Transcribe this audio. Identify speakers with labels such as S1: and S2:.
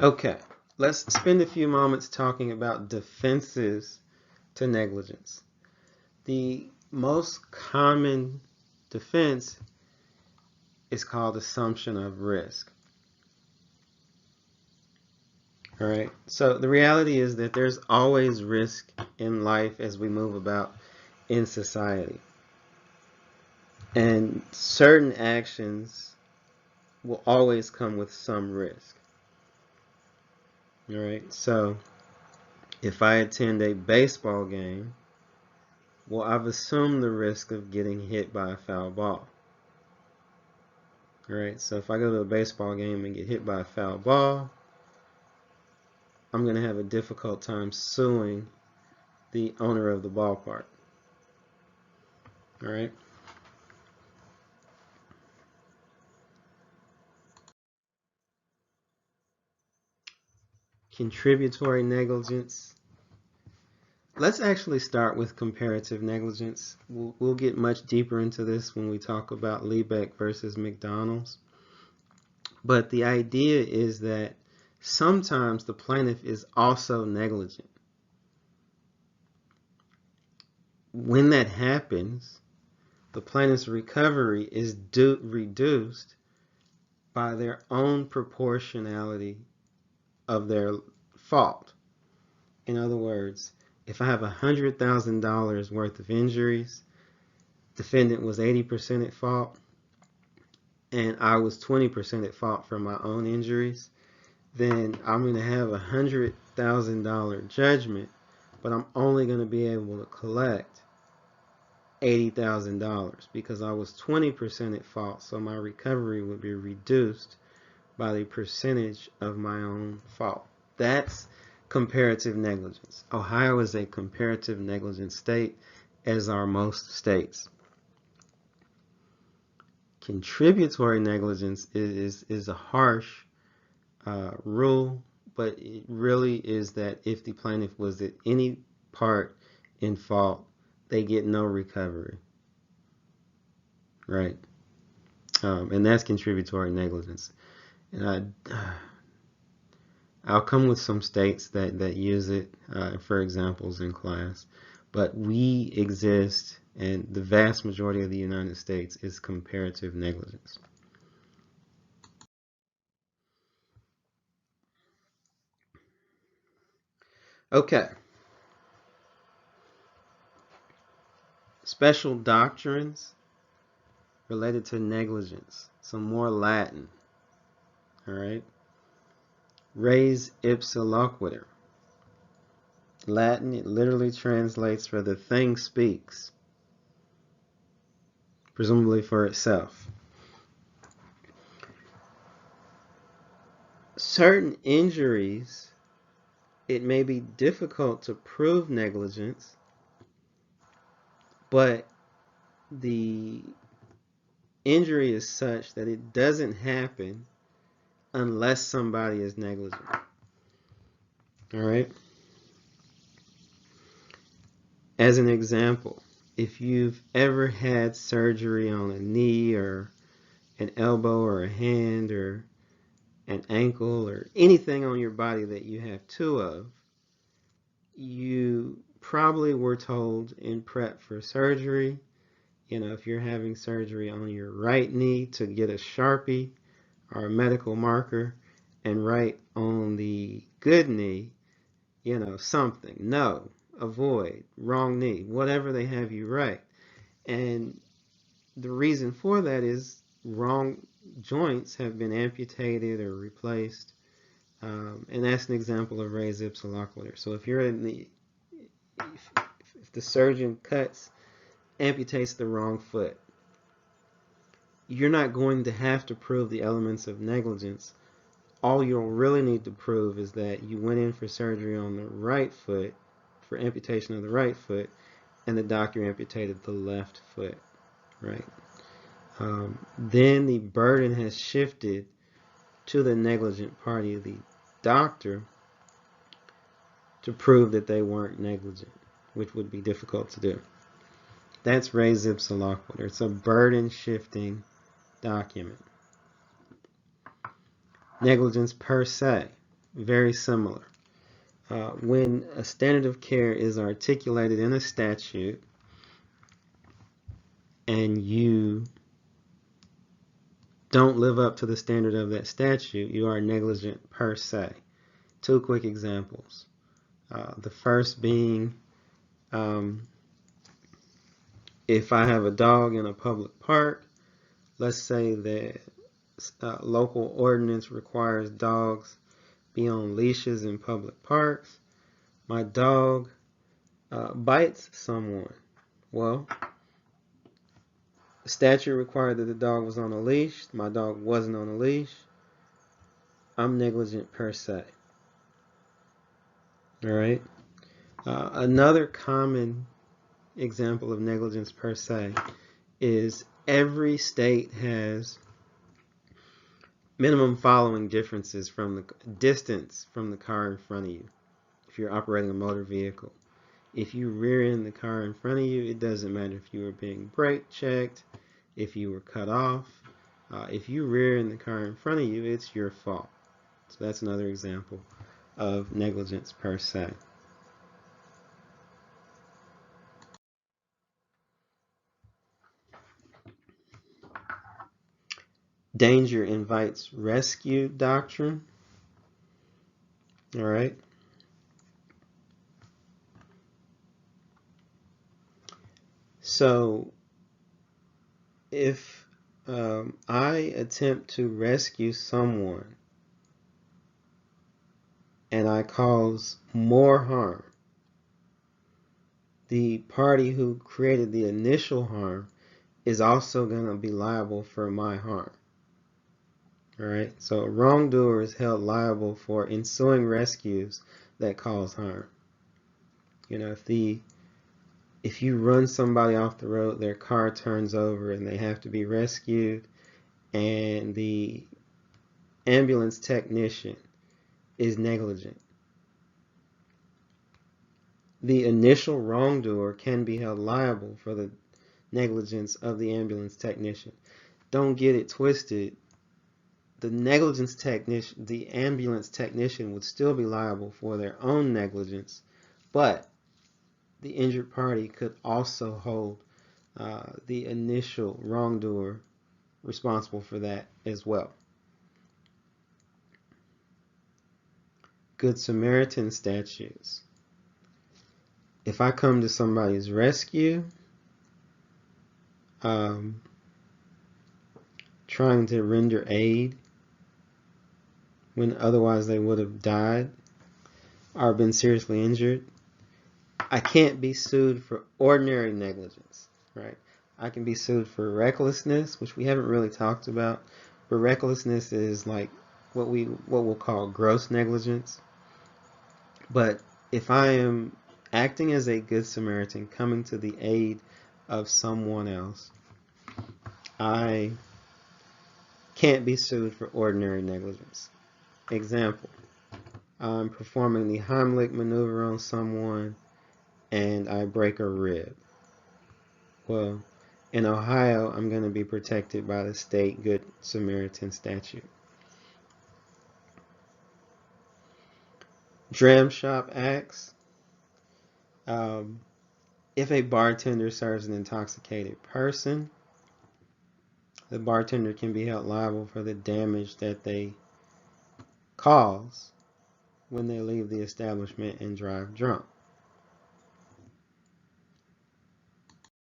S1: Okay, let's spend a few moments talking about defenses to negligence. The most common defense is called assumption of risk. All right, so the reality is that there's always risk in life as we move about in society. And certain actions will always come with some risk. All right, so if I attend a baseball game, well, I've assumed the risk of getting hit by a foul ball. All right, so if I go to a baseball game and get hit by a foul ball, I'm going to have a difficult time suing the owner of the ballpark. All right. Contributory negligence. Let's actually start with comparative negligence. We'll get much deeper into this when we talk about Liebeck versus McDonald's. But the idea is that sometimes the plaintiff is also negligent. When that happens, the plaintiff's recovery is reduced by their own proportionality of their fault. In other words, if I have $100,000 worth of injuries, defendant was 80% at fault, and I was 20% at fault for my own injuries, then I'm going to have a $100,000 judgment, but I'm only going to be able to collect $80,000 because I was 20% at fault, so my recovery would be reduced by the percentage of my own fault. That's comparative negligence. Ohio is a comparative negligence state, as are most states. Contributory negligence is a harsh rule, but it really is that if the plaintiff was at any part in fault, they get no recovery, right? And that's contributory negligence. And I'll come with some states that use it for examples in class, but we exist, and the vast majority of the United States is comparative negligence. Okay. Special doctrines related to negligence. Some more Latin. All right. Res ipsa loquitur. Latin, it literally translates for the thing speaks, presumably for itself. Certain injuries, it may be difficult to prove negligence, but the injury is such that it doesn't happen unless somebody is negligent. All right. As an example, if you've ever had surgery on a knee or an elbow or a hand or an ankle or anything on your body that you have two of, you probably were told in prep for surgery, if you're having surgery on your right knee, to get a Sharpie or a medical marker and write on the good knee, something. No, avoid, wrong knee, whatever they have you write. And the reason for that is wrong joints have been amputated or replaced. And that's an example of res ipsa loquitur. So if you're if the surgeon amputates the wrong foot, you're not going to have to prove the elements of negligence. All you'll really need to prove is that you went in for surgery on the right foot, for amputation of the right foot, and the doctor amputated the left foot, right? Then the burden has shifted to the negligent party, the doctor, to prove that they weren't negligent, which would be difficult to do. That's res ipsa loquitur. It's a burden shifting document. Negligence per se. very similar. When a standard of care is articulated in a statute and you don't live up to the standard of that statute, you are negligent per se. Two quick examples. The first being, if I have a dog in a public park, let's say that local ordinance requires dogs be on leashes in public parks. My dog bites someone. Well, the statute required that the dog was on a leash. My dog wasn't on a leash. I'm negligent per se. All right. Another common example of negligence per se is every state has minimum following differences from the distance from the car in front of you if you're operating a motor vehicle. If you rear end the car in front of you, it doesn't matter if you were being brake checked, if you were cut off. If you rear end the car in front of you, it's your fault. So that's another example of negligence per se. Danger invites rescue doctrine. All right. So if I attempt to rescue someone and I cause more harm, the party who created the initial harm is also going to be liable for my harm. All right. So a wrongdoer is held liable for ensuing rescues that cause harm. You know, if you run somebody off the road, their car turns over and they have to be rescued, and the ambulance technician is negligent, the initial wrongdoer can be held liable for the negligence of the ambulance technician. Don't get it twisted. The ambulance technician would still be liable for their own negligence, but the injured party could also hold the initial wrongdoer responsible for that as well. Good Samaritan statutes. If I come to somebody's rescue, trying to render aid when otherwise they would have died or been seriously injured, I can't be sued for ordinary negligence, right? I can be sued for recklessness, which we haven't really talked about, but recklessness is like what we'll call gross negligence. But if I am acting as a good Samaritan, coming to the aid of someone else, I can't be sued for ordinary negligence. Example, I'm performing the Heimlich maneuver on someone and I break a rib. Well, in Ohio, I'm going to be protected by the state Good Samaritan statute. Dram Shop Acts. If a bartender serves an intoxicated person, the bartender can be held liable for the damage that they cause when they leave the establishment and drive drunk.